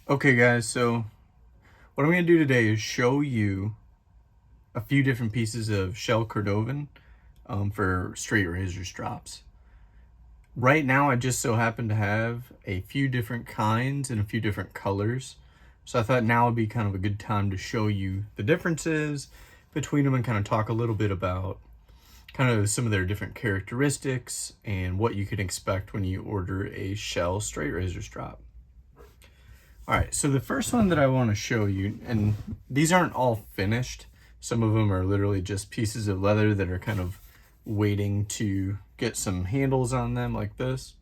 Okay guys, so what I'm going to do today is show you a few different pieces of Shell Cordovan for straight razor strops. Right now I just so happen to have a few different kinds and a few different colors. So I thought now would be kind of a good time to show you the differences between them and kind of talk a little bit about kind of some of their different characteristics and what you can expect when you order a Shell straight razor strop. All right, so the first one that I want to show you, and these aren't all finished. Some of them are literally just pieces of leather that are kind of waiting to get some handles on them like this.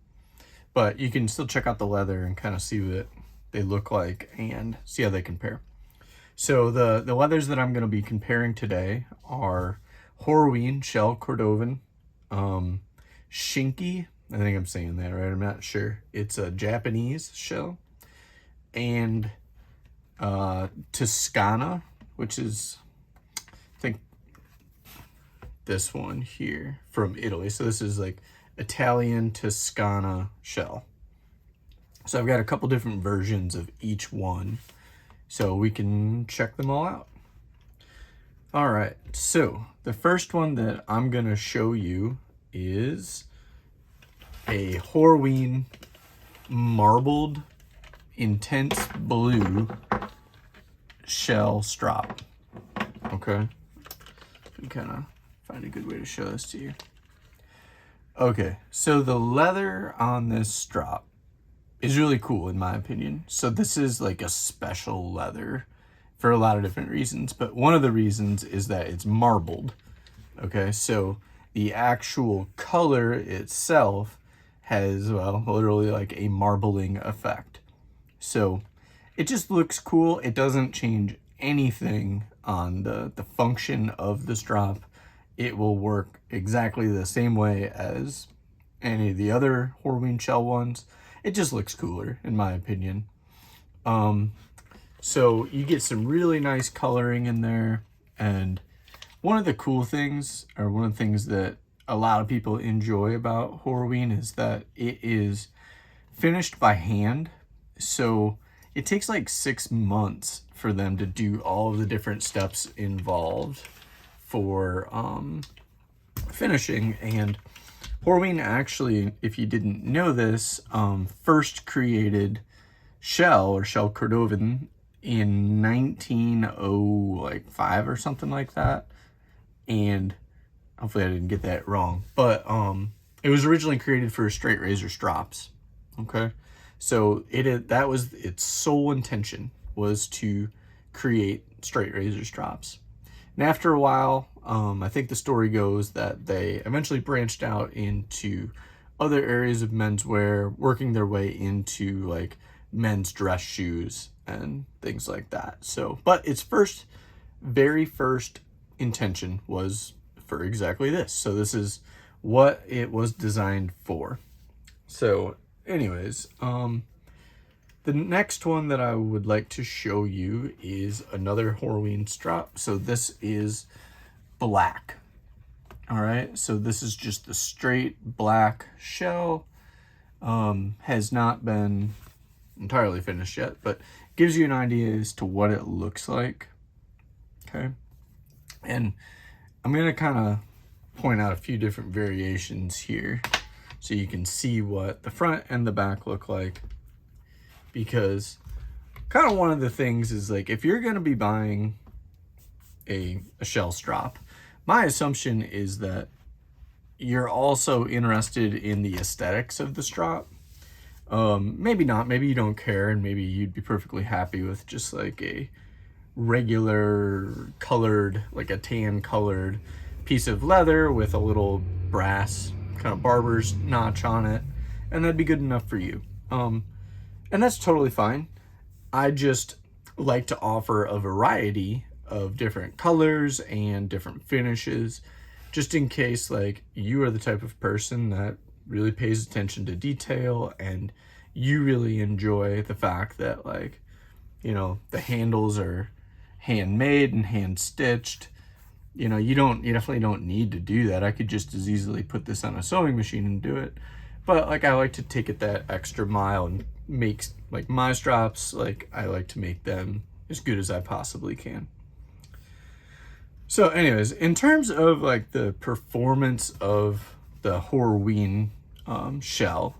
But you can still check out the leather and kind of see what they look like and see how they compare. So the leathers that I'm going to be comparing today are Horween Shell Cordovan, Shinki, I think I'm saying that right, I'm not sure. It's a Japanese shell, and Toscana, which is, I think, this one here from Italy. So this is like Italian Toscana shell. So I've got a couple different versions of each one, so we can check them all out. All right, so the first one that I'm gonna show you is a Horween marbled intense blue shell strop. Okay, kind of find a good way to show this to you. Okay, so the leather on this strop is really cool in my opinion. So this is like a special leather for a lot of different reasons, but one of the reasons is that it's marbled. Okay, so the actual color itself has, well, literally like a marbling effect. So it just looks cool. It doesn't change anything on the function of the strop. It will work exactly the same way as any of the other Horween shell ones. It just looks cooler in my opinion. So you get some really nice coloring in there, and one of the cool things, or one of the things that a lot of people enjoy about Horween, is that it is finished by hand. So it takes like 6 months for them to do all of the different steps involved for finishing. And Horween actually, if you didn't know this, first created Shell or Shell Cordovan in 1905 or something like that. And hopefully I didn't get that wrong, but it was originally created for straight razor strops. Okay, so that was its sole intention, was to create straight razor strops. And after a while, I think the story goes that they eventually branched out into other areas of menswear, working their way into like men's dress shoes and things like that. So, but its very first intention was for exactly this. So this is what it was designed for. So anyways, the next one that I would like to show you is another Horween strop. So this is black. All right, so this is just the straight black shell. Has not been entirely finished yet, but gives you an idea as to what it looks like. Okay, and I'm gonna kind of point out a few different variations here so you can see what the front and the back look like, because kind of one of the things is, like, if you're going to be buying a shell strop, my assumption is that you're also interested in the aesthetics of the strop. Maybe not, maybe you don't care, and maybe you'd be perfectly happy with just like a regular colored, like a tan colored piece of leather with a little brass kind of barber's notch on it, and that'd be good enough for you. And that's totally fine. I just like to offer a variety of different colors and different finishes, just in case like you are the type of person that really pays attention to detail and you really enjoy the fact that, like, you know, the handles are handmade and hand stitched. You know, you definitely don't need to do that. I could just as easily put this on a sewing machine and do it. But like, I like to take it that extra mile and make like my strops, like I like to make them as good as I possibly can. So anyways, in terms of like the performance of the Horween shell,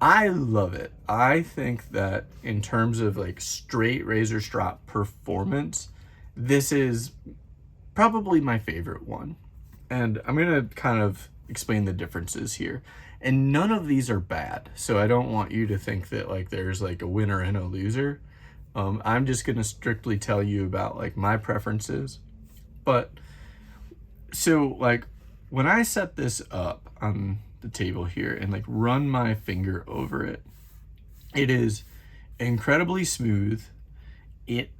I love it. I think that in terms of like straight razor strop performance, this is probably my favorite one. And I'm gonna kind of explain the differences here. And none of these are bad, so I don't want you to think that like there's like a winner and a loser. I'm just gonna strictly tell you about like my preferences. But so like when I set this up on the table here and like run my finger over it, it is incredibly smooth. It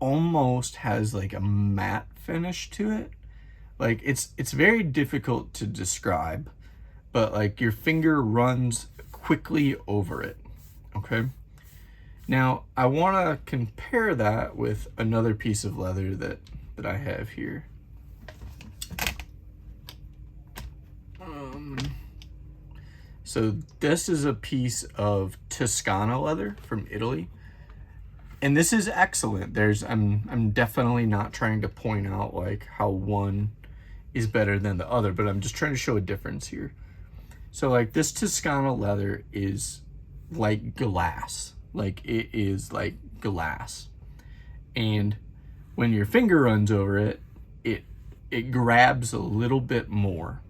almost has like a matte finish to it. Like it's very difficult to describe, but like your finger runs quickly over it. Okay. Now I want to compare that with another piece of leather that I have here. So this is a piece of Toscana leather from Italy. And this is excellent. I'm definitely not trying to point out like how one is better than the other, but I'm just trying to show a difference here. So like this Toscana leather is like glass. Like it is like glass. And when your finger runs over it, it grabs a little bit more.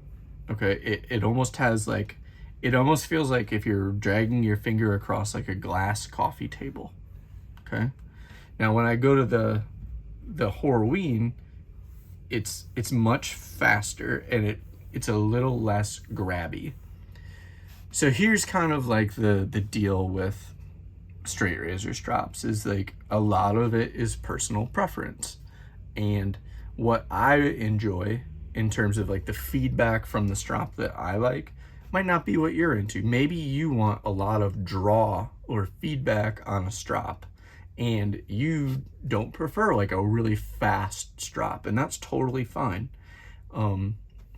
Okay, it almost has like, it almost feels like if you're dragging your finger across like a glass coffee table. Okay. Now when I go to the Horween, it's much faster and it's a little less grabby. So here's kind of like the deal with straight razor strops is like a lot of it is personal preference. And what I enjoy in terms of like the feedback from the strop that I like might not be what you're into. Maybe you want a lot of draw or feedback on a strop and you don't prefer like a really fast strop, and that's totally fine.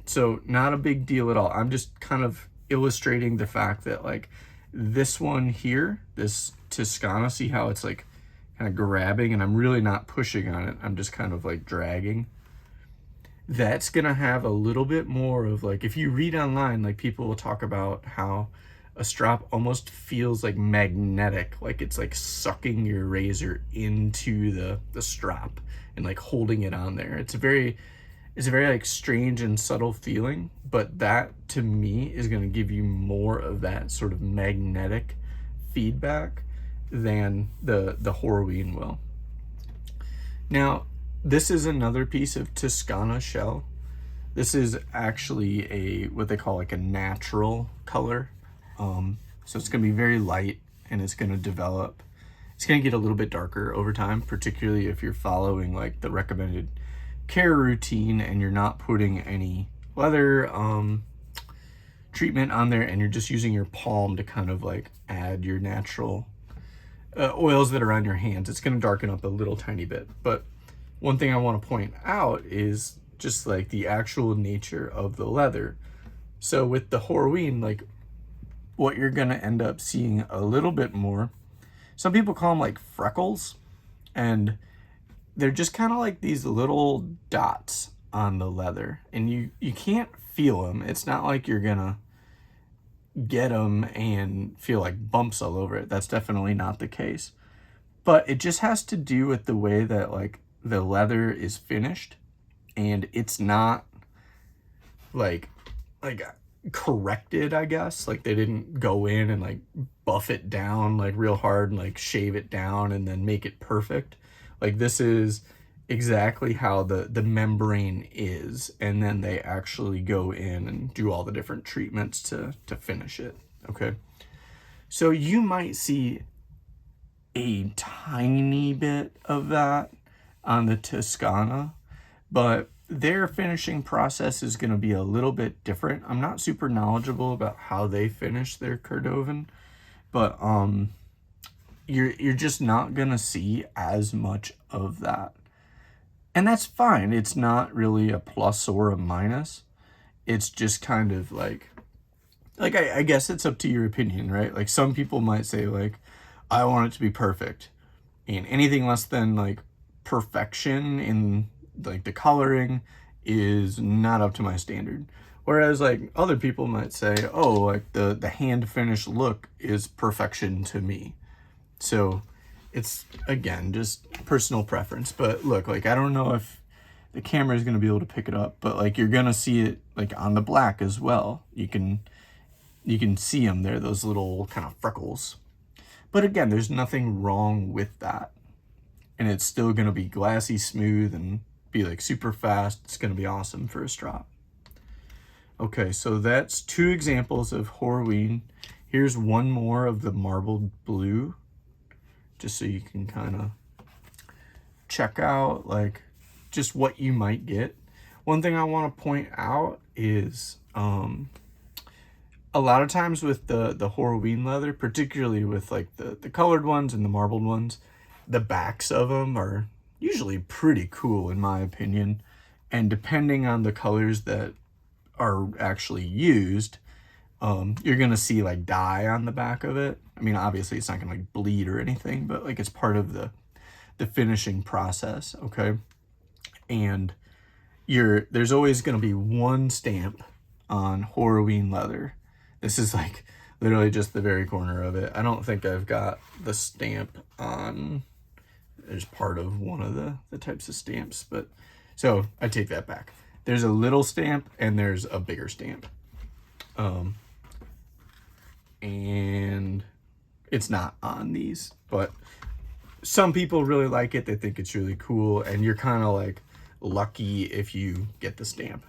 So not a big deal at all. I'm just kind of illustrating the fact that like this one here, this Toscana, see how it's like kind of grabbing and I'm really not pushing on it. I'm just kind of like dragging. That's gonna have a little bit more of like, if you read online, like people will talk about how a strop almost feels like magnetic, like it's like sucking your razor into the strap and like holding it on there. It's a very like strange and subtle feeling, but that to me is going to give you more of that sort of magnetic feedback than the Horween will. Now, this is another piece of Toscana shell. This is actually what they call like a natural color. So it's going to be very light and it's going to develop. It's going to get a little bit darker over time, particularly if you're following like the recommended care routine and you're not putting any leather treatment on there and you're just using your palm to kind of like add your natural oils that are on your hands. It's going to darken up a little tiny bit. But one thing I want to point out is just like the actual nature of the leather. So with the Horween, like what you're going to end up seeing a little bit more, some people call them like freckles, and they're just kind of like these little dots on the leather, and you can't feel them. It's not like you're gonna get them and feel like bumps all over it. That's definitely not the case, but it just has to do with the way that like the leather is finished, and it's not like corrected, I guess. Like they didn't go in and like buff it down like real hard and like shave it down and then make it perfect. Like this is exactly how the membrane is, and then they actually go in and do all the different treatments to finish it. Okay, so you might see a tiny bit of that on the Toscana, but their finishing process is going to be a little bit different. I'm not super knowledgeable about how they finish their Cordovan, but you're just not going to see as much of that. And that's fine. It's not really a plus or a minus. It's just kind of like I guess it's up to your opinion, right? Like some people might say like, I want it to be perfect. And anything less than like perfection in like the coloring is not up to my standard. Whereas like other people might say, oh, like the hand finished look is perfection to me. So it's, again, just personal preference. But look, like I don't know if the camera is going to be able to pick it up, but like you're going to see it like on the black as well. You can see them there, those little kind of freckles. But again, there's nothing wrong with that. And it's still going to be glassy smooth and be like super fast. It's going to be awesome for a strop. Okay, so that's 2 examples of Horween. Here's one more of the marbled blue, just so you can kind of check out like just what you might get. One thing I want to point out is a lot of times with the Horween leather, particularly with like the colored ones and the marbled ones, the backs of them are usually pretty cool in my opinion. And depending on the colors that are actually used, you're gonna see like dye on the back of it. I mean, obviously it's not gonna like bleed or anything, but like it's part of the finishing process, okay? And there's always gonna be one stamp on Horween leather. This is like literally just the very corner of it. I don't think I've got the stamp on, there's part of one of the types of stamps, but so I take that back. There's a little stamp and there's a bigger stamp. And it's not on these, but some people really like it. They think it's really cool, and you're kind of like lucky if you get the stamp.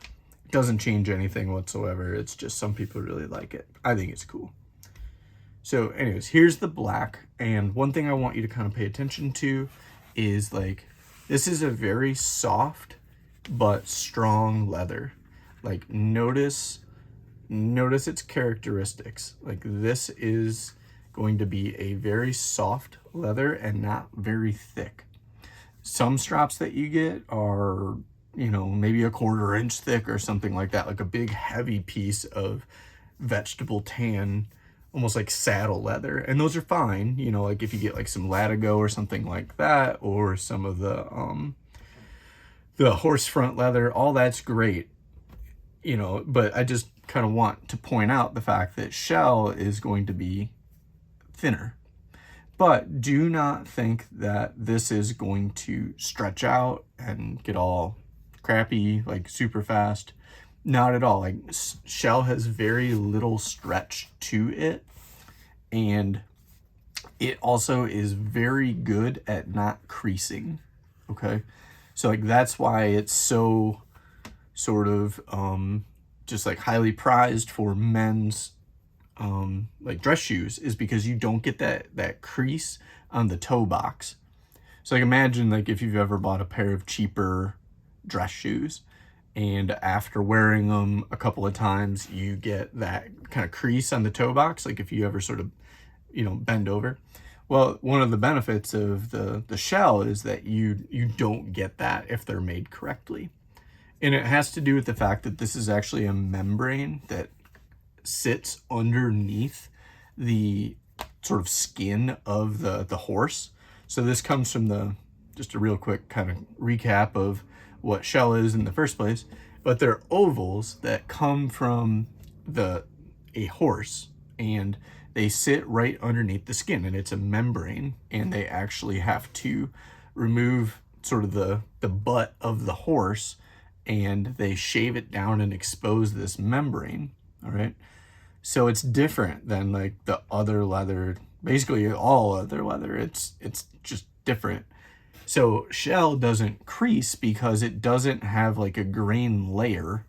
It doesn't change anything whatsoever. It's just some people really like it. I think it's cool. So anyways, here's the black. And one thing I want you to kind of pay attention to is like, this is a very soft but strong leather. Like notice its characteristics. Like this is going to be a very soft leather and not very thick. Some straps that you get are, you know, maybe a 1/4 inch thick or something like that, like a big heavy piece of vegetable tan, almost like saddle leather. And those are fine, you know, like if you get like some Latigo or something like that, or some of the horse front leather, all that's great, you know. But I just kind of want to point out the fact that Shell is going to be thinner. But do not think that this is going to stretch out and get all crappy, like super fast. Not at all. Like Shell has very little stretch to it. And it also is very good at not creasing. Okay. So like that's why it's so sort of just like highly prized for men's like dress shoes, is because you don't get that crease on the toe box. So like imagine like if you've ever bought a pair of cheaper dress shoes and after wearing them a couple of times you get that kind of crease on the toe box, like if you ever sort of, you know, bend over. Well, one of the benefits of the Shell is that you don't get that if they're made correctly. And it has to do with the fact that this is actually a membrane that sits underneath the sort of skin of the horse. So this comes from just a real quick kind of recap of what Shell is in the first place, but they're ovals that come from a horse, and they sit right underneath the skin, and it's a membrane, and they actually have to remove sort of the butt of the horse, and they shave it down and expose this membrane. All right. So it's different than like the other leather, basically all other leather. It's just different. So Shell doesn't crease because it doesn't have like a grain layer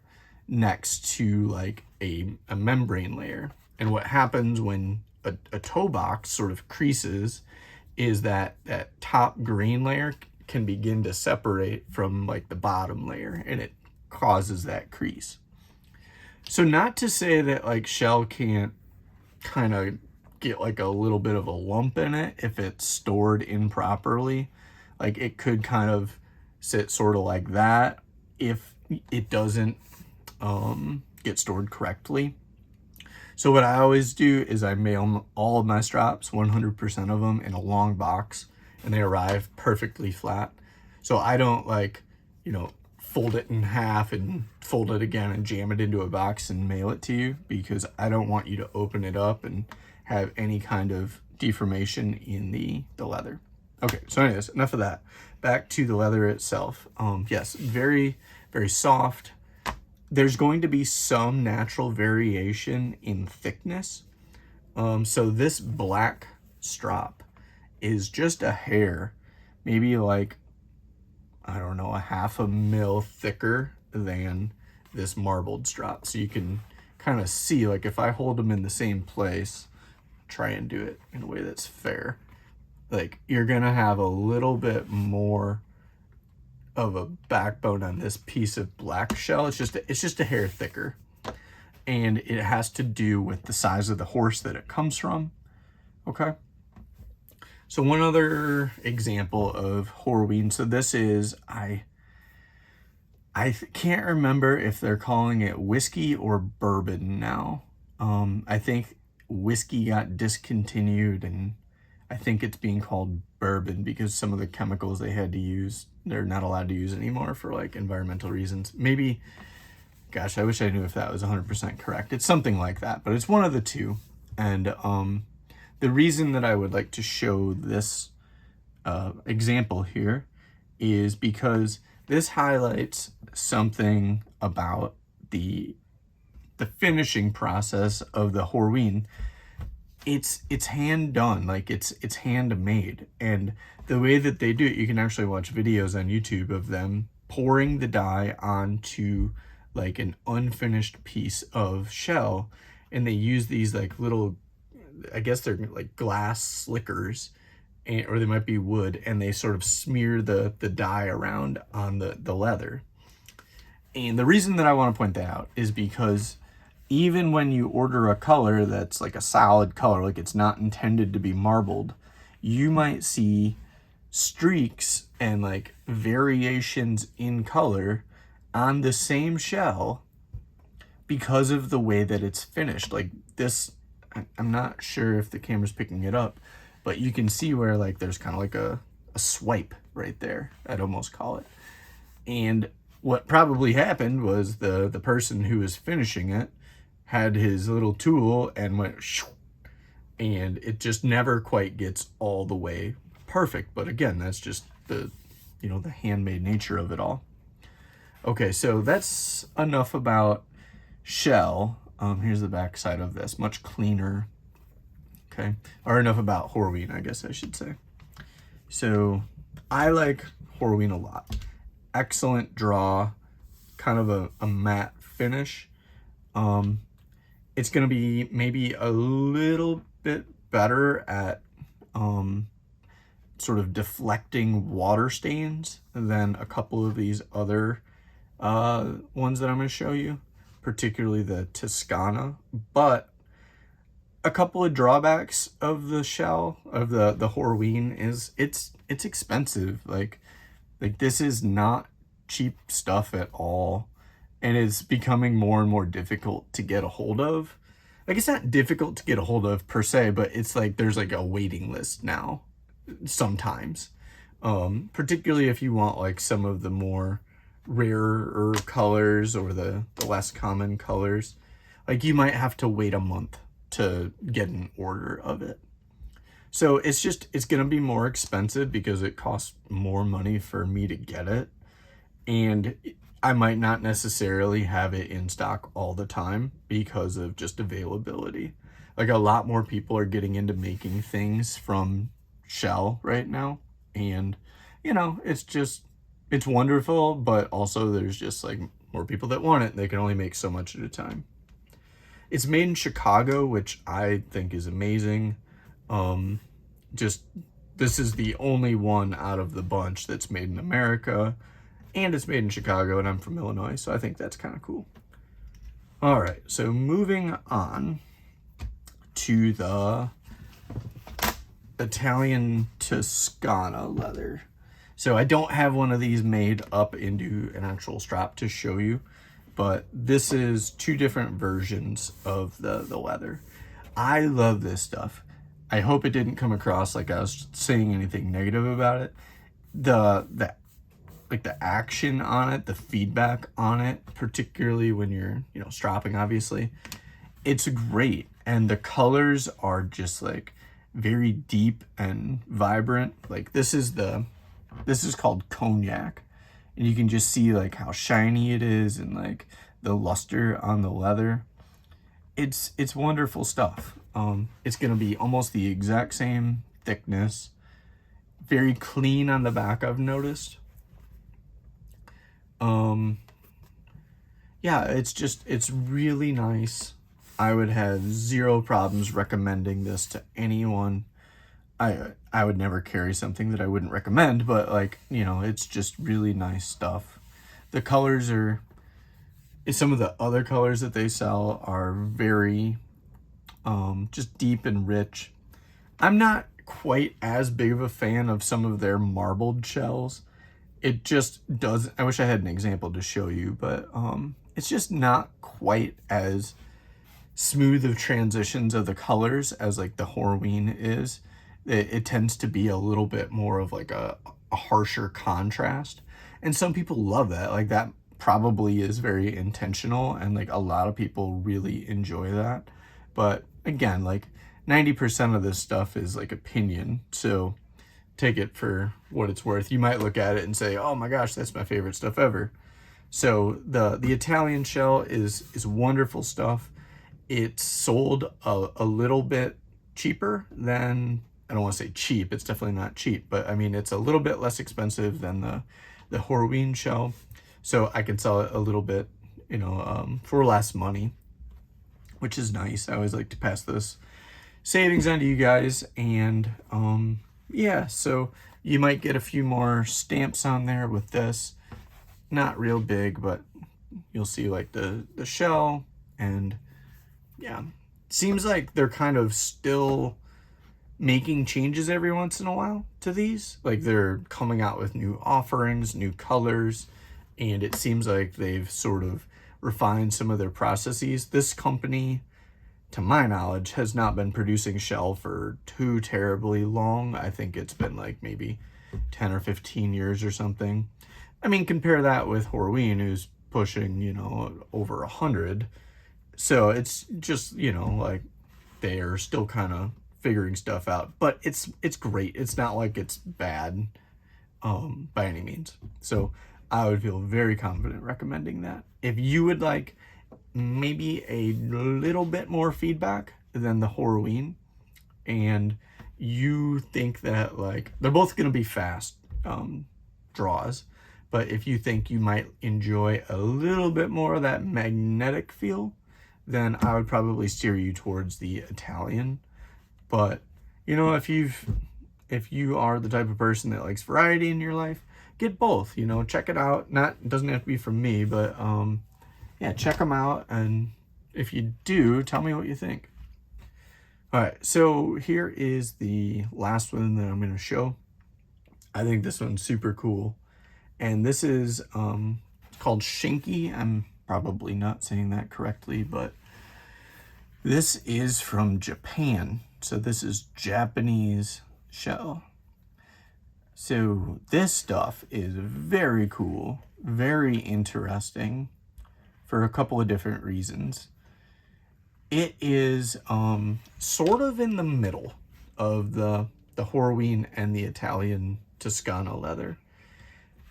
next to like a membrane layer. And what happens when a toe box sort of creases is that top grain layer can begin to separate from like the bottom layer, and it causes that crease. So not to say that like Shell can't kind of get like a little bit of a lump in it if it's stored improperly. Like it could kind of sit sort of like that if it doesn't get stored correctly. So what I always do is I mail all of my straps, 100% of them, in a long box, and they arrive perfectly flat. So I don't like, you know, fold it in half and fold it again and jam it into a box and mail it to you, because I don't want you to open it up and have any kind of deformation in the leather. Okay, so anyways, enough of that. Back to the leather itself. Yes, very, very soft. There's going to be some natural variation in thickness. So this black strop is just a hair, maybe like, I don't know, a 1/2 mil thicker than this marbled strop. So you can kind of see, like if I hold them in the same place, try and do it in a way that's fair, like you're gonna have a little bit more of a backbone on this piece of black shell. It's just a hair thicker, and it has to do with the size of the horse that it comes from. Okay, so one other example of Horween. So this is, I can't remember if they're calling it whiskey or bourbon now. I think whiskey got discontinued, and I think it's being called bourbon because some of the chemicals they had to use, they're not allowed to use anymore for like environmental reasons. Maybe, gosh, I wish I knew if that was 100% correct. It's something like that, but it's one of the two. And the reason that I would like to show this example here is because this highlights something about the finishing process of the Horween. It's hand done, like it's handmade, and the way that they do it, you can actually watch videos on YouTube of them pouring the dye onto like an unfinished piece of shell, and they use these like little, I guess they're like glass slickers, or they might be wood, and they sort of smear the dye around on the leather. And the reason that I want to point that out is because even when you order a color that's like a solid color, like it's not intended to be marbled, you might see streaks and like variations in color on the same shell because of the way that it's finished. Like this, I'm not sure if the camera's picking it up, but you can see where like there's kind of like a swipe right there, I'd almost call it. And what probably happened was the person who was finishing it had his little tool and went shoo, and it just never quite gets all the way perfect. But again, that's just the, you know, the handmade nature of it all. Okay, so that's enough about shell. Here's the back side of this, much cleaner. Okay, or enough about Horween, I guess I should say. So I like Horween a lot. Excellent draw, kind of a matte finish. It's going to be maybe a little bit better at sort of deflecting water stains than a couple of these other ones that I'm going to show you, particularly the Toscana. But a couple of drawbacks of the shell of the Horween is it's expensive. Like this is not cheap stuff at all, and it's becoming more and more difficult to get a hold of. Like it's not difficult to get a hold of per se, but it's like there's like a waiting list now sometimes, particularly if you want like some of the more rarer colors or the less common colors. Like you might have to wait a month to get an order of it. So it's going to be more expensive because it costs more money for me to get it. And I might not necessarily have it in stock all the time because of just availability. Like a lot more people are getting into making things from shell right now. And, you know, it's wonderful, but also there's just like more people that want it. They can only make so much at a time. It's made in Chicago, which I think is amazing. This is the only one out of the bunch that's made in America, and it's made in Chicago, and I'm from Illinois, so I think that's kind of cool. All right, so moving on to the Italian Toscana leather. So I don't have one of these made up into an actual strap to show you, but this is 2 different versions of the leather. I love this stuff. I hope it didn't come across like I was saying anything negative about it. The like the action on it, the feedback on it, particularly when you're, you know, stropping, obviously, it's great. And the colors are just like very deep and vibrant. Like this is called cognac, and you can just see like how shiny it is and like the luster on the leather. It's wonderful stuff. It's gonna be almost the exact same thickness, very clean on the back, I've noticed. Yeah, it's really nice. I would have 0 problems recommending this to anyone. I would never carry something that I wouldn't recommend, but like, you know, it's just really nice stuff. The colors are, some of the other colors that they sell are very just deep and rich. I'm not quite as big of a fan of some of their marbled shells. It just does, I wish I had an example to show you, but it's just not quite as smooth of transitions of the colors as like the Horween is. It tends to be a little bit more of like a harsher contrast, and some people love that. Like that probably is very intentional, and like a lot of people really enjoy that. But again, like 90% of this stuff is like opinion, so take it for what it's worth. You might look at it and say, oh my gosh, that's my favorite stuff ever. So the Italian shell is wonderful stuff. It's sold a little bit cheaper than, I don't want to say cheap, it's definitely not cheap, but I mean, it's a little bit less expensive than the Horween shell. So I can sell it a little bit, you know, for less money, which is nice. I always like to pass those savings on to you guys. And yeah, so you might get a few more stamps on there with this. Not real big, but you'll see like the shell. And yeah, seems like they're kind of still making changes every once in a while to these. Like they're coming out with new offerings, new colors, and it seems like they've sort of refined some of their processes. This company, to my knowledge, has not been producing shell for too terribly long. I think it's been like maybe 10 or 15 years or something. I mean, compare that with Horween, who's pushing, you know, over 100. So it's just, you know, like they are still kind of figuring stuff out, but it's great. It's not like it's bad by any means. So I would feel very confident recommending that. If you would like maybe a little bit more feedback than the Horween, and you think that like they're both going to be fast draws, but if you think you might enjoy a little bit more of that magnetic feel, then I would probably steer you towards the Italian. But you know, if you are the type of person that likes variety in your life, get both. You know, check it out. It doesn't have to be from me, but yeah, check them out, and if you do, tell me what you think. All right, so here is the last one that I'm going to show. I think this one's super cool, and this is called Shinki. I'm probably not saying that correctly, but this is from Japan. So this is Japanese shell. So this stuff is very cool, very interesting for a couple of different reasons. It is sort of in the middle of the Horween and the Italian Toscana leather.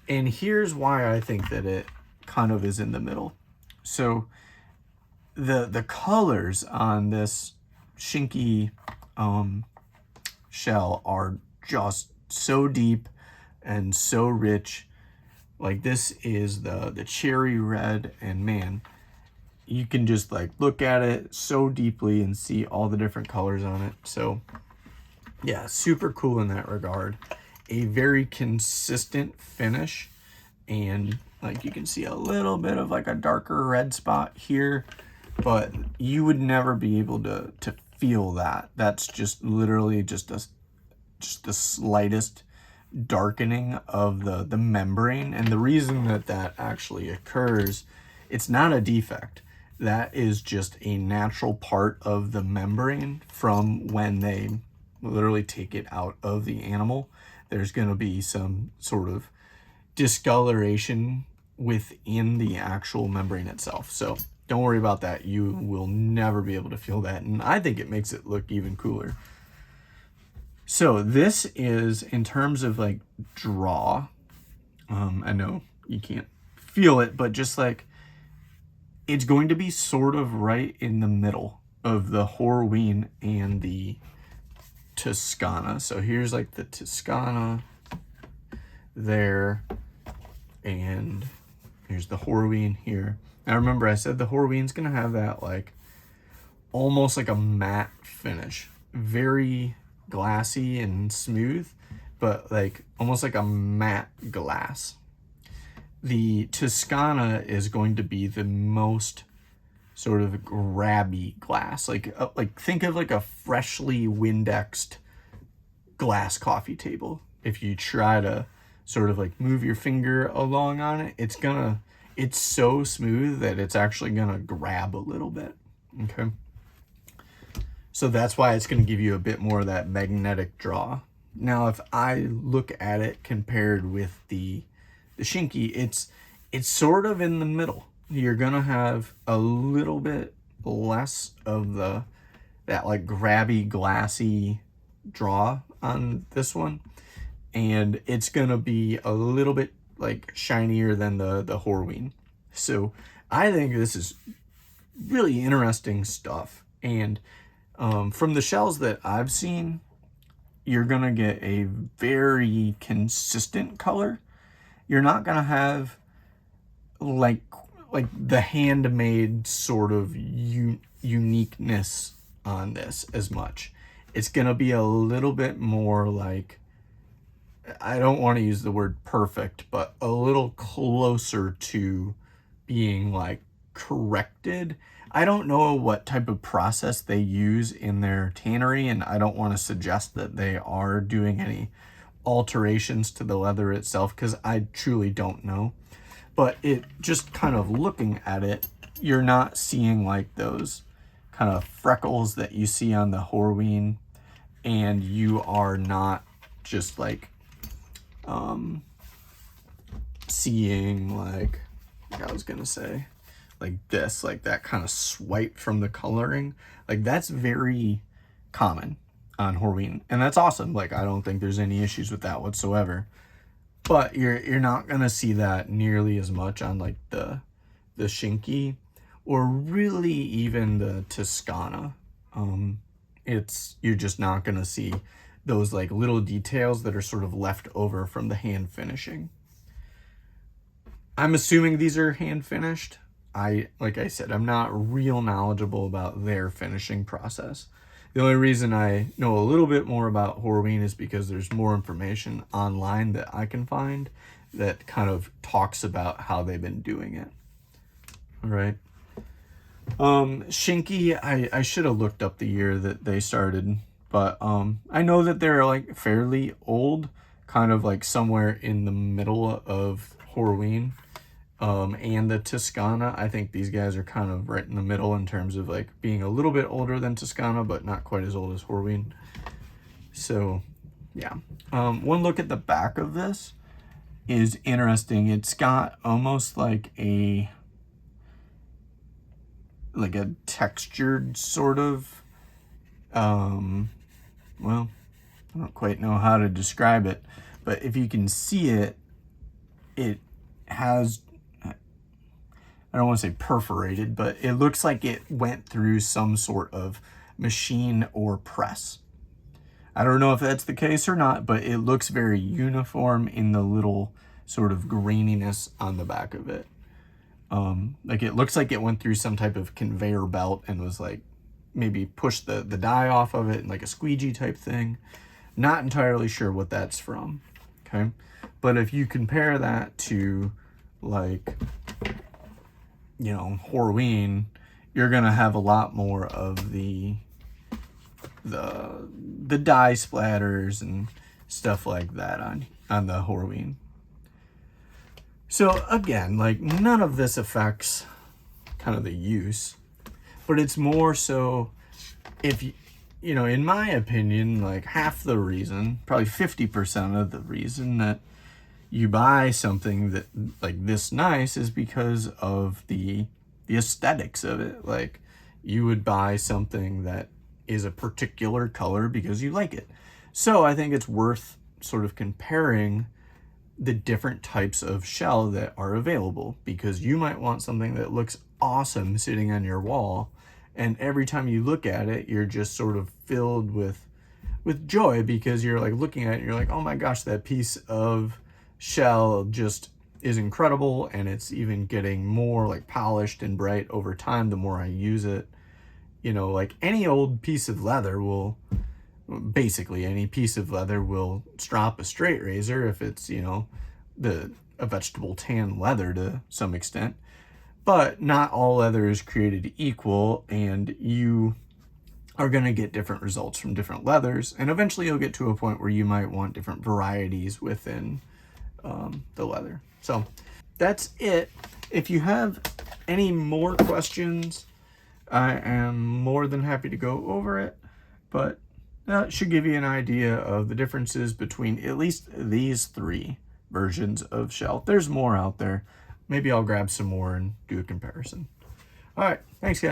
And here's why I think that it kind of is in the middle. So the colors on this Shinki shell are just so deep and so rich. Like this is the cherry red, and man, you can just like look at it so deeply and see all the different colors on it. So yeah, super cool in that regard. A very consistent finish, and like you can see a little bit of like a darker red spot here, but you would never be able to feel that. That's just literally just the slightest darkening of the membrane. And the reason that actually occurs it's not a defect. That is just a natural part of the membrane from when they literally take it out of the animal. There's going to be some sort of discoloration within the actual membrane itself. So don't worry about that. You will never be able to feel that. And I think it makes it look even cooler. So this is, in terms of like draw, I know you can't feel it, but just like, it's going to be sort of right in the middle of the Horween and the Toscana. So here's like the Toscana there, and here's the Horween here. Now remember, I said the Horween's gonna have that like almost like a matte finish, very glassy and smooth, but like almost like a matte glass. The Toscana is going to be the most sort of grabby glass. Like think of like a freshly Windexed glass coffee table. If you try to sort of like move your finger along on it, it's so smooth that it's actually gonna grab a little bit. Okay. So that's why it's gonna give you a bit more of that magnetic draw. Now, if I look at it compared with the Shinki, it's sort of in the middle. You're gonna have a little bit less of that like grabby, glassy draw on this one, and it's gonna be a little bit like shinier than the Horween. So I think this is really interesting stuff. And from the shells that I've seen, you're gonna get a very consistent color. You're not gonna have like the handmade sort of uniqueness on this as much. It's gonna be a little bit more like, I don't want to use the word perfect, but a little closer to being like corrected. I don't know what type of process they use in their tannery, and I don't want to suggest that they are doing any alterations to the leather itself, because I truly don't know. But it just kind of looking at it, you're not seeing like those kind of freckles that you see on the Horween, and you are not just like seeing like I was gonna say like this, like that kind of swipe from the coloring. Like that's very common on Horween, and that's awesome. Like I don't think there's any issues with that whatsoever. But you're not gonna see that nearly as much on like the Shinki, or really even the Toscana. You're just not gonna see those like little details that are sort of left over from the hand finishing. I'm assuming these are hand finished. Like I said, I'm not real knowledgeable about their finishing process. The only reason I know a little bit more about Horween is because there's more information online that I can find that kind of talks about how they've been doing it. All right. Shinki, I should have looked up the year that they started, but I know that they're like fairly old, kind of like somewhere in the middle of Horween. And the Toscana, I think these guys are kind of right in the middle in terms of like being a little bit older than Toscana, but not quite as old as Horween. So yeah, one look at the back of this is interesting. It's got almost like a textured sort of, well, I don't quite know how to describe it, but if you can see it, it has, I don't want to say perforated, but it looks like it went through some sort of machine or press. I don't know if that's the case or not, but it looks very uniform in the little sort of graininess on the back of it. Like it looks like it went through some type of conveyor belt and was like maybe pushed the dye off of it, like a squeegee type thing. Not entirely sure what that's from. Okay. But if you compare that to like, you know, Horween, you're gonna have a lot more of the dye splatters and stuff like that on the Horween. So again, like none of this affects kind of the use, but it's more so if you know, in my opinion, like half the reason, probably 50% of the reason that you buy something that like this nice is because of the aesthetics of it. Like you would buy something that is a particular color because you like it. So I think it's worth sort of comparing the different types of shell that are available, because you might want something that looks awesome sitting on your wall, and every time you look at it you're just sort of filled with joy, because you're like looking at it and you're like, oh my gosh, that piece of shell just is incredible, and it's even getting more like polished and bright over time the more I use it. You know, like any old piece of leather will, basically any piece of leather will strop a straight razor if it's, you know, a vegetable tan leather to some extent. But not all leather is created equal, and you are going to get different results from different leathers, and eventually you'll get to a point where you might want different varieties within the leather. So that's it. If you have any more questions, I am more than happy to go over it, but that should give you an idea of the differences between at least these three versions of shell. There's more out there. Maybe I'll grab some more and do a comparison. All right, thanks guys.